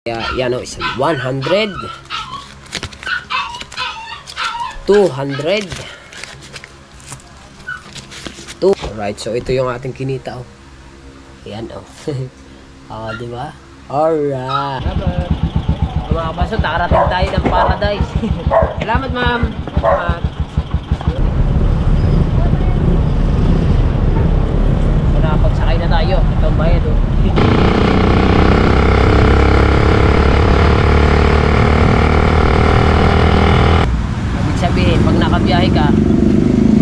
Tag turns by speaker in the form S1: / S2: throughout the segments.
S1: Yan o, 100, 200, 2. Alright, so ito yung ating kinita, oh. Ayan, oh. Diba? Alright. Mga kabaso, nakarating tayo ng paradise. Salamat, ma'am. Salamat. So, nakapagsakay na tayo. Ito ang bayad, oh. Ibig sabihin, pag nakabiyahe ka,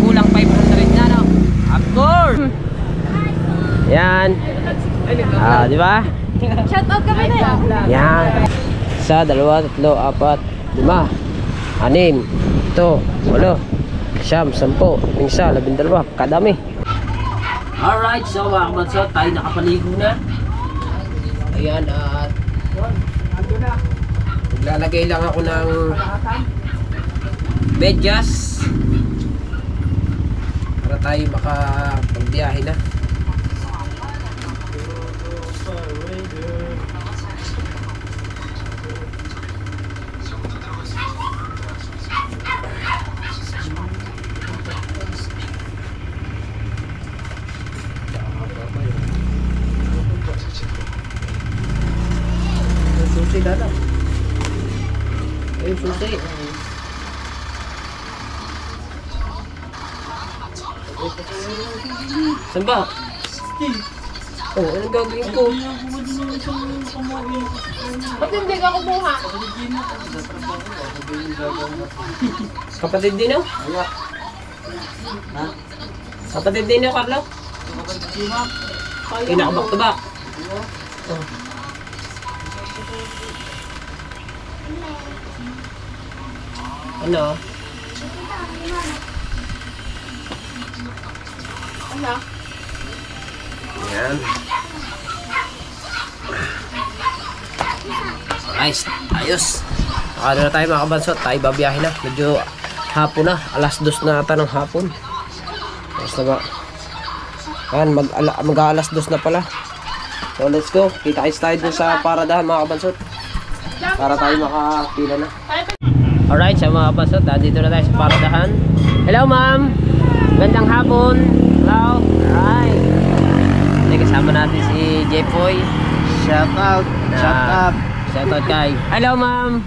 S1: kulang 500 na, no? Of course! Yan. Di ba?
S2: Shout out kami na.
S1: Yan. 1, 2, 3, 4, 5, 6, 7, 8, 9, 10, 11, kadami. Alright, so mga kabansot, tayo nakapaligo na. Ayan, at naglalagay lang ako ng medyas para tayo makapagbiyahe na. Susi dala. Ayun, susi. Saan ba? Oh, anong gagawin ko?
S2: Ba't hindi ka kumuha?
S1: Kapatid din o? Kapatid din o, Carlo? Kinakabak to back. Oh. Ano?
S2: Ano?
S1: Ayan. Nice. Ayos. Ano na tayo mga kabansot? Tayo babiyahin na. Medyo hapon na. Alas 2 na ata ng hapon. Basta ba? Ayan, mag-alas 2 na pala. So let's go. Kita-kits tayo dun sa paradahan mga kabansot. Para tayo makapila na. Alright, sa mga kabansot, dito na tayo sa paradahan. Hello ma'am. Gandang hapon. Hello. Alright. Kasama natin si Jepoy.
S3: Shout out. Shout out.
S1: Shout out kay. Hello ma'am.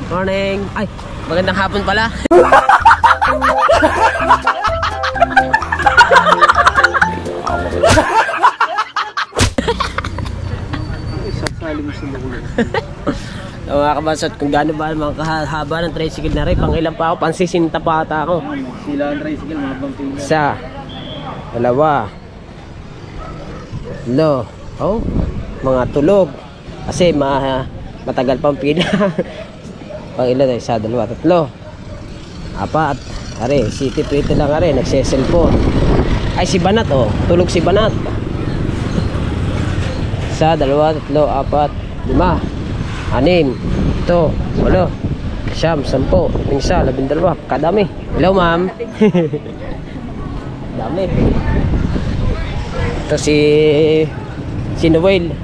S1: Morning. Ay, magandang hapon pala.
S3: Sasali mo sa lulo.
S1: So, mga kabansot, kung gaano ba mga kahaba ng tricycle na rin, pang ilan pa ako, pansisinta pa ata ako.
S3: Sila ang tricycle, mga bang pila.
S1: 1, 2, 3, oh, mga tulog. Kasi matagal pang pila. Pang ilan, 1, 2, 3, 4. Are, city pretty lang are, nagse-cellphone. Ay, si Banat, oh, tulog si Banat. 1, 2, 3, 4, 5, 6, 7, 8, 9, 10, 11, 12, kadami. Hello ma'am. Dami. Ito si Noel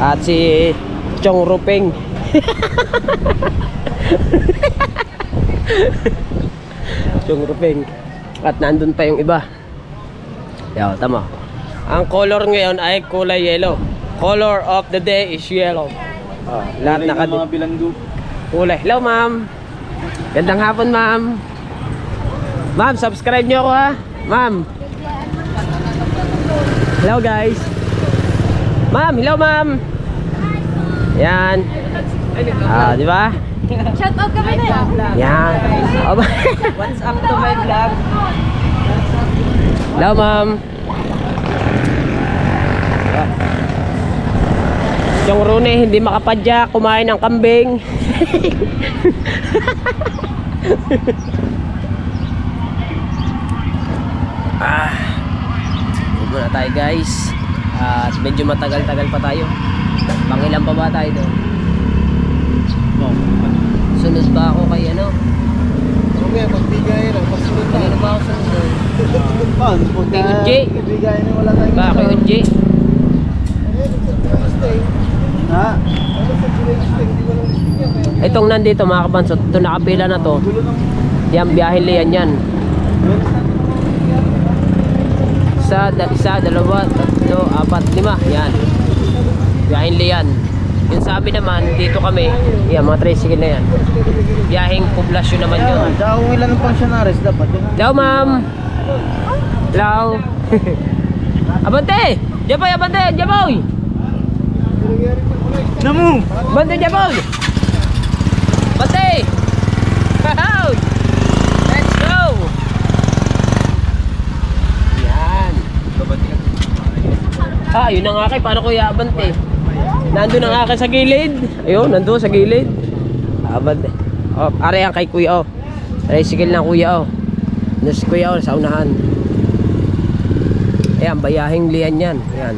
S1: at si Chong Rupeng. Chong Rupeng. At nandun pa yung iba. Yaw, tama. Ang color ngayon ay kulay yellow. Color of the day is yellow. Oh, lahat
S3: mga bilanggo.
S1: Kulay. Hello ma'am. Gandang hapon ma'am. Ma'am, subscribe nyo ako ha. Ma'am. Hello guys. Ma'am, hello ma'am. Yan. Di ba?
S2: Shout out kami na.
S1: Yan.
S2: What's up to my vlog?
S1: Hello ma'am. Yung Rune hindi makapadya, kumain ng kambing. Ubo na tayo guys. At medyo matagal-tagal pa tayo. Pangilan pa ba tayo doon? Sunod ba ako kay ano?
S3: Mamaya pagbigay lang, pasunod na.
S1: Ano ba ako sunod?
S3: Kay
S1: Uji.
S3: Pagbigay na wala tayong
S1: Ba ako yung Uji?
S3: Ha? nga.
S1: Itong nandito mga kabansot, ito nakapila na to. Yan, biyahe liyan yan. Isa, dalawa, tatlo, apat, lima. Yan. Biyahe liyan. Yung sa amin naman, dito kami. Yan, mga tricycle na yan. Biyaheng poblasyon naman yun.
S3: Tsaka kung ilan ang pensionaris dapat.
S1: Hello, ma'am. Hello. Abante! Jaboy, abante! Jaboy!
S3: Namu!
S1: Abante, Jaboy! Abante! Wow! Let's go! Yan. Yun ang akin. Paano kuya abante? Nandun ang akin sa gilid. Ayun, nandun sa gilid. Abante. Oh, are yan kay kuya, oh. Tricycle na kuya, oh. Nasa kuya, oh, sa unahan. Ayan, bayahing liyan yan. Ayan.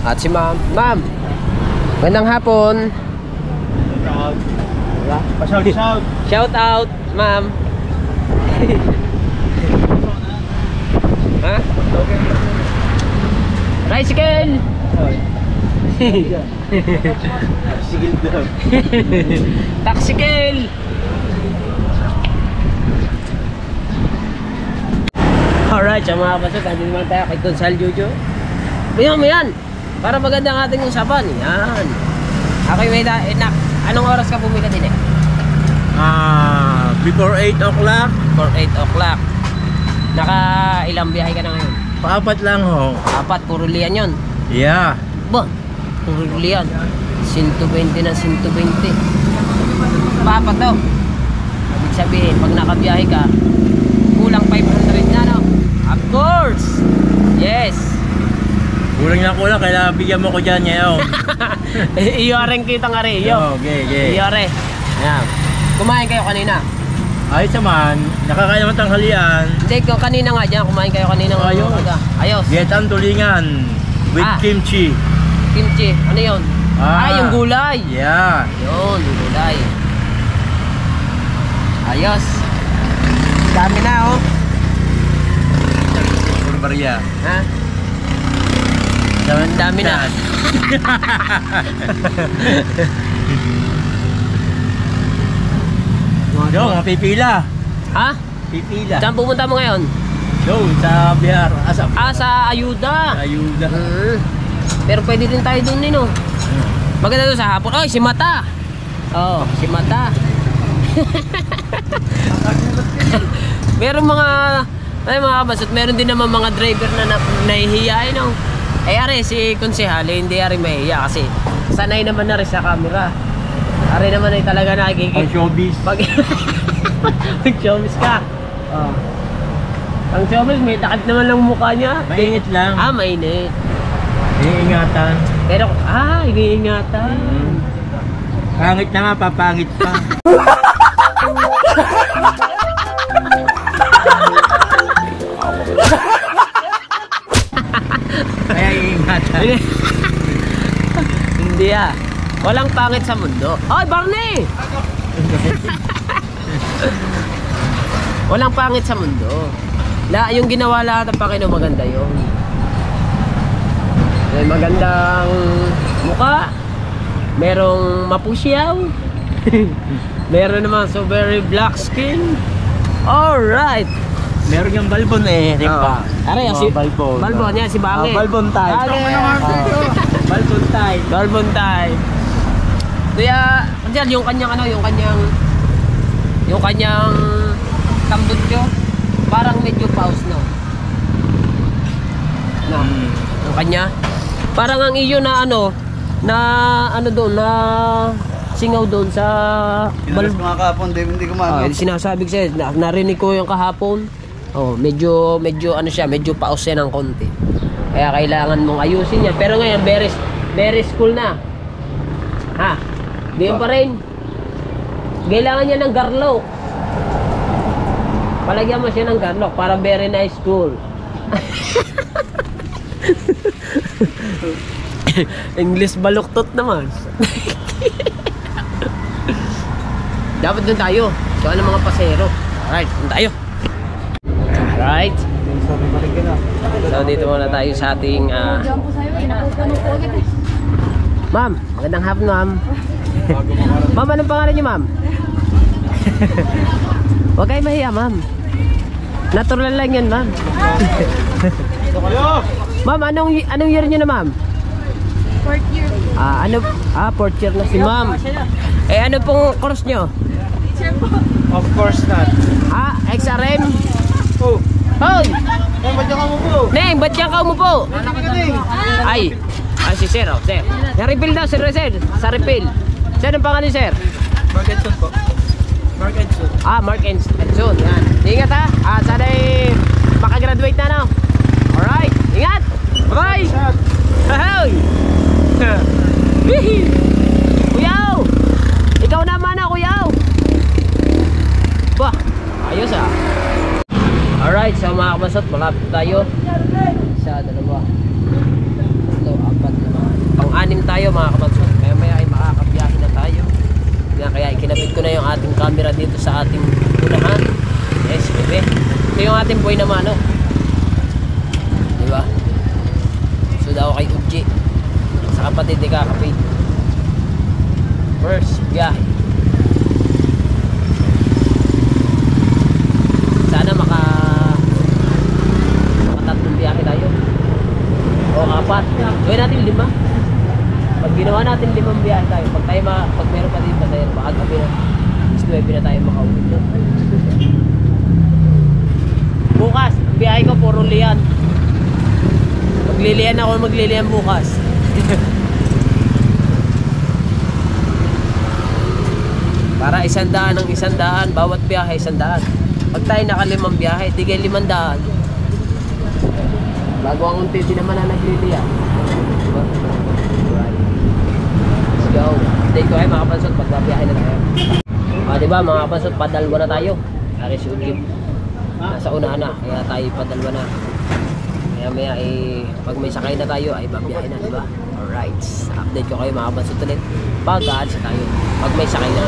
S1: At si ma'am. Ma'am, magandang hapon.
S3: Shout.
S1: Shout out, ma'am. Ha? Tricycle!
S3: Sige daw.
S1: Taxicle! Alright, sa mga kapatid, nandito naman tayo kay Consal Jojo. Mayan! Para maganda ang ating usapan. Yan. Okay, may anong oras ka pumila din eh?
S3: Before 8 o'clock.
S1: For 8 o'clock. Naka ilang biyahe ka na ngayon?
S3: Paapat lang ho.
S1: Apat, puro liyan yun.
S3: Yeah.
S1: Ba, puro liyan. 120 na 120. Paapat daw. Ibig sabihin, pag nakabiyahe ka, kulang 500 na, no? Of course! Yes!
S3: Kulang na kulang, kailangan bigyan mo ko dyan ngayon.
S1: Iyo rin kita nga rin, iyo.
S3: Okay.
S1: Iyo rin. Ayan. Kumain kayo kanina.
S3: Ayos naman, nakakain naman tanghalian.
S1: Hindi, kanina nga dyan. Kumain kayo kanina nga.
S3: Ayos.
S1: Ayos.
S3: Get ang tulingan with kimchi.
S1: Kimchi. Ano yun? Yung gulay.
S3: Yeah.
S1: Yun, yung gulay. Ayos. Dami na, oh.
S3: Puro bariya.
S1: Ha? Dami na.
S3: Yo, mga pipila.
S1: Ha?
S3: Pipila.
S1: Saan pumunta mo ngayon?
S3: Yo, sa bihar.
S1: Sa ayuda.
S3: Ayuda.
S1: Pero pwede din tayo dun no? Maganda doon sa hapon. Oy, si Mata. Oh, si Mata. Meron mga kabasot, meron din naman mga driver na nahihiya, no? Are si konsehali, hindi are mahihiya kasi sanay naman na rin sa camera. Are naman ay talaga nakikita.
S3: Pang showbiz.
S1: Pag showbiz ka. Oh. Ang showbiz, may takip naman lang mukha niya.
S3: Mainit lang.
S1: Mainit.
S3: Iingatan.
S1: Pero, iniingatan.
S3: Pangit na nga, papangit pa. Kaya iingatan.
S1: Hindi walang pangit sa mundo. Oy, Barney! Walang pangit sa mundo. Yung ginawa lahat ng Panginoon, maganda yun. May magandang mukha. Merong mapusyaw. Meron naman so very black skin. Alright.
S3: Meron yung balbon rimpa.
S1: Aray, si
S3: balbon.
S1: Balbon yan, si Bangi.
S3: Balbon type. Balbon type.
S1: Balbon type. Kaya, yung kanyang yung kanyang tambutyo, parang medyo pause no. Yung kanya, parang ang iyo na doon, na singaw doon sa
S3: Kinalas mga kahapon, hindi ko maano.
S1: Sinasabi ko sa'yo, narinig ko yung kahapon. Medyo siya, medyo pause yan ng konti. Kaya kailangan mong ayusin yan. Pero ngayon, very school na. Di pa rin. Kailangan niya ng garlock. Palagyan mo siya ng garlock para very nice school. English baluktot naman. Dapat dun tayo. Doon ang mga pasero. Alright, dun tayo. Alright. So dito muna tayo sa ating
S2: Diyan po sa'yo, napupuno po agad eh.
S1: ma'am, magandang hapon ma'am. Ma'am, anong pangalan niyo ma'am? Huwag kayo mahiya ma'am. Natural lang yan ma'am. Ma'am, anong year niyo na ma'am?
S2: 4th year.
S1: Fourth year na si ma'am. Eh ano pong course niyo?
S2: Teacher po.
S3: Of course not.
S1: XRM?
S3: Oh,
S1: Hoy!
S3: ba't ka mo po?
S1: Neng, ba't yan ka umupo? Ay, si sir, oh, sir. Na-refill daw, sir, sir. Sa refill. Sir, ang pangalan ni sir?
S3: Mark Edson po. Mark Edson.
S1: Mark Edson. Yan. Ingat ha. Sana'y makagraduate na, no? Alright. Ingat. Bye-bye. Hoy! Hihi! Kuyaw! Ikaw naman na, kuyaw! Bah, ayos ah. Alright, so mga kabasot, malapit tayo. Isa, dalawa, tatlo, apat, lima. Pang-anim tayo mga kabasot. Kaya maya ay makakabiyahe na tayo. Kaya ikinabit ko na yung ating camera dito sa ating unahan. Yes, bebe. Ito yung ating boy naman, no? Diba? So daw kay Uji. Sa kapatid ni Kakapit. First, biyahe. Sana makatatlong biyahe tayo. O 4. Gawin natin 5. Pag ginawa natin 5 biyahe tayo, pag meron pa din tayo, baka gabi na, 9 na tayo makauwi doon. Bukas, biyahe ko puro liyan. Magliliyan bukas. Para 100 ng 100, bawat biyahe 100. Pag tayo naka-5 biyahe, tigay 500. Bago ang unti, di naman na nagliliyan. Let's go. Update ko ay mga kapansot, pagbabiyahe na tayo. Diba mga kapansot, padalwa na tayo. Ari si Ujib. Nasa unahan na, kaya tayo padalwa na. Kaya maya pag may sakay na tayo, ay babiyahe na, diba? Alright. Update ko kayo mga kapansot ulit. Pag-aalis tayo, pag may sakay na.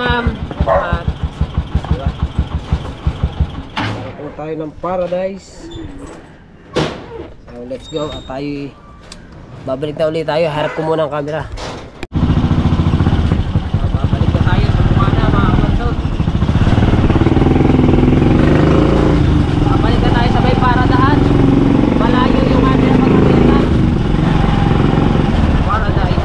S1: ma'am. Salamat. Diba? Parating tayo ng paradise. So, let's go. At tayo, babalik na ulit tayo. Harap ko muna ang camera. Babalik na tayo sa Bukana, mga kabansot. Babalik na tayo sa may paradahan. Malayo yung camera pagkakalitan. Paradise.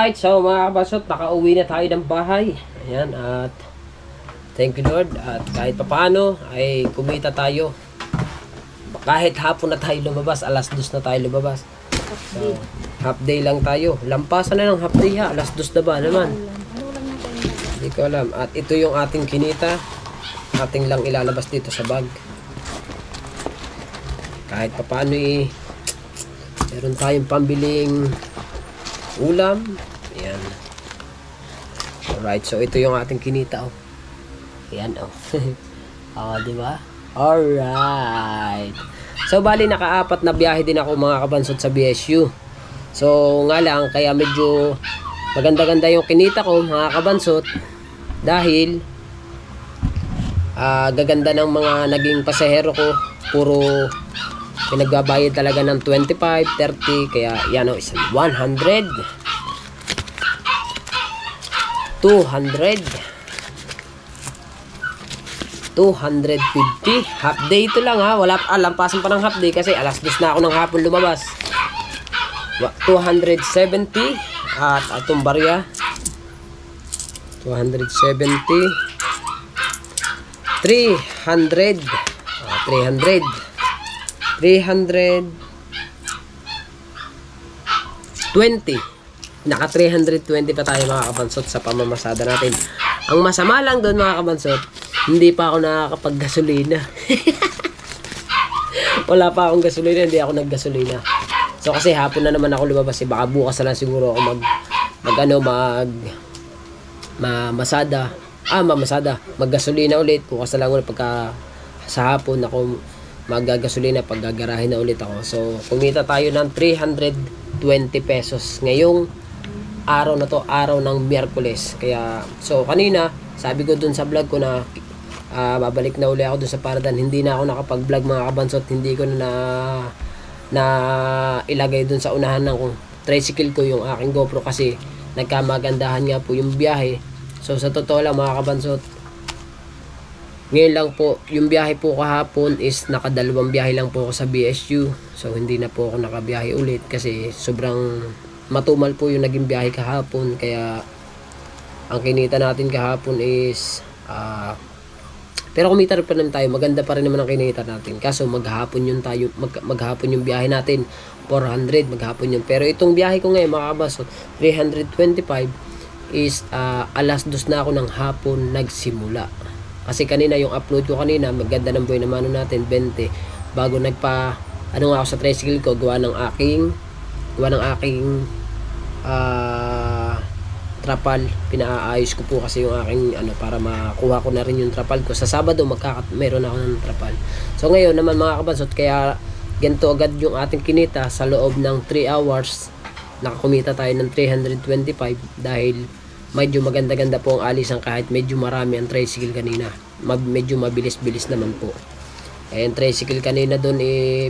S1: Alright, so mga kabansot, nakauwi na tayo ng bahay. Ayan, at thank you Lord. At kahit papaano ay kumita tayo. Kahit hapon na tayo lumabas, alas 2 na tayo lumabas. So, half day lang tayo. Lampasan na ng half day ha, alas 2 na ba naman? Hindi ko alam. At ito yung ating kinita. Ating lang ilalabas dito sa bag. Kahit papaano meron tayong pambiling ulam. Ayan. Alright, so ito yung ating kinita, oh. Ayan, oh. Oh, di ba? Alright. So, bali naka-4 na biyahe din ako mga kabansot sa BSU. So, nga lang, kaya medyo maganda-ganda yung kinita ko mga kabansot. Dahil, gaganda ng mga naging pasahero ko. Puro pinagbabayad talaga ng 25, 30, kaya yan o, 100, 200, 250, half day ito lang ha, wala lampasan pa ng half day kasi alas 2 na ako ng hapon lumabas. 270 at atong barya 270, 300, 320. Naka 320 pa tayo mga kabansot sa pamamasada natin. Ang masama lang doon mga kabansot, hindi pa ako nakakapag-gasolina. Wala pa akong gasolina, hindi ako naggasolina. So kasi hapon na naman ako lumabas, baka bukas na lang siguro ako maggasolina ulit. Bukas na lang ulit pagka sa hapon ako maggagasolina, pag gagarahin na ulit ako. So, kumita tayo ng 320 pesos ngayong araw na to, araw ng Miyerkules. Kaya, so kanina, sabi ko dun sa vlog ko na babalik na uli ako dun sa Paradan. Hindi na ako nakapag-vlog mga kabansot. Hindi ko na ilagay dun sa unahan ng tricycle ko yung aking GoPro kasi nagkamagandahan nga po yung biyahe. So, sa totoo lang mga kabansot, ngayon lang po, yung biyahe po kahapon is nakadalawang biyahe lang po ako sa BSU. So, hindi na po ako nakabiyahe ulit kasi sobrang matumal po yung naging biyahe kahapon. Kaya, ang kinita natin kahapon is, pero kumita rin pa naman tayo. Maganda pa rin naman ang kinita natin. Kaso, maghapon yung biyahe natin. 400, maghapon yun. Pero itong biyahe ko ngayon, mga kabasot, 325 is alas 2 na ako ng hapon nagsimula. Kasi kanina yung upload ko kanina, maganda ng buhay na mano natin, 20. Bago nga ako sa tricycle ko, gawa ng aking trapal. Pinaayos ko po kasi yung aking para makuha ko na rin yung trapal ko. Sa Sabado, meron ako ng trapal. So ngayon naman mga kabansot, kaya ganito agad yung ating kinita sa loob ng 3 hours. Nakakumita tayo ng 325 dahil medyo maganda-ganda po ang alisan kahit medyo marami ang tricycle kanina. Medyo mabilis-bilis naman po. Ayan, tricycle kanina doon,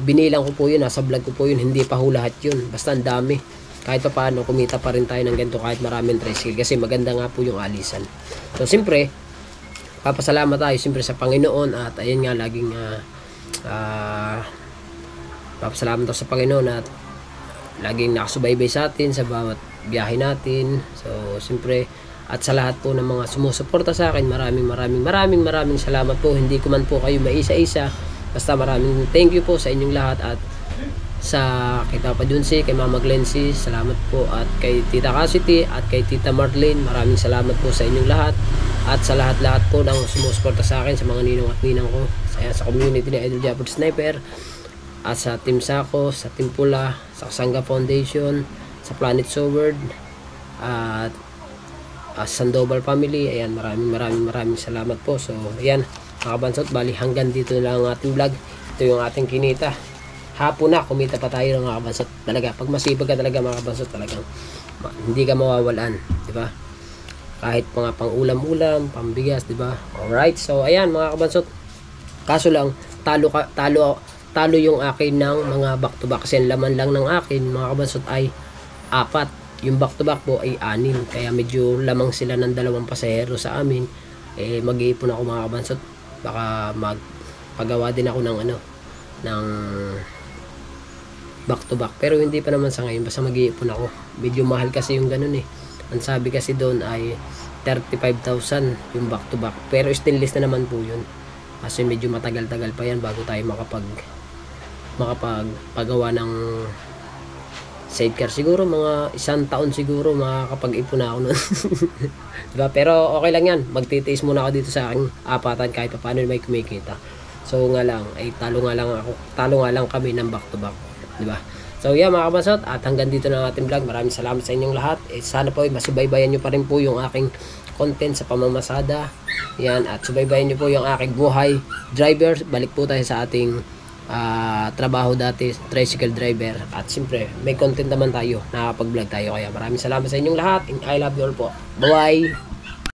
S1: binilang ko po yun, nasa vlog ko po yun, hindi pa ho lahat yun. Basta ang dami. Kahit pa paano, kumita pa rin tayo ng ganito kahit maraming tricycle kasi maganda nga po yung alisan. So, siyempre, papasalamat tayo siyempre sa Panginoon at ayan nga, laging papasalamat tayo sa Panginoon at laging nakasubaybay sa atin sa bawat biyahe natin. So, siyempre, at sa lahat po ng mga sumusuporta sa akin, maraming salamat po. Hindi ko man po kayo maisa-isa. Basta maraming thank you po sa inyong lahat at sa kay Papa Junsi, kay Mama Glency, salamat po. At kay Tita Cassidy at kay Tita Marlene, maraming salamat po sa inyong lahat. At sa lahat-lahat po ng sumusuporta sa akin, sa mga ninong at ninang ko, sa community ni Idol Japod Sniper, at sa Team Sako, sa Team Pula, sa Kasanga Foundation, sa Planet Soward, at Sandoval Family. Ayan, maraming salamat po. So, ayan, mga kabansot, bali hanggang dito na lang ang ating vlog. Ito yung ating kinita. Hapon na, kumita pa tayo ng mga kabansot. Talaga, pag masipag ka talaga mga kabansot, talagang hindi ka mawawalan, di ba? Kahit mga pang ulam-ulam, pambigas, di ba? Alright, so ayan mga kabansot. Kaso lang, talo yung akin ng mga back to back kasi ang laman lang ng akin mga kabansot ay 4. Yung back to back po ay 6, kaya medyo lamang sila ng 2 pasahero sa amin. Mag-iipon ako mga kabansot, baka magpagawa din ako ng ng back to back, pero hindi pa naman sa ngayon, basta mag-iipon ako. Medyo mahal kasi yung ganun Ang sabi kasi doon ay 35,000 yung back to back. Pero stainless na naman po yun. Kasi medyo matagal-tagal pa yan bago tayo makapagpagawa ng sidecar. Siguro mga 1 taon siguro makakapag-ipon na ako nun. Diba? Pero okay lang yan. Magtitiis muna ako dito sa aking apatan kahit pa paano may kumikita. So nga lang, ay talo nga lang kami ng back to back. Diba? So yeah mga kabasot, at hanggang dito na ang ating vlog. Maraming salamat sa inyong lahat. Sana po masubaybayan nyo pa rin po yung aking content sa pamamasada. Yan, at subaybayan nyo po yung aking buhay driver. Balik po tayo sa ating trabaho dati, tricycle driver. At siyempre may content naman tayo, nakakapag vlog tayo. Kaya maraming salamat sa inyong lahat. I love you all po. Bye bye.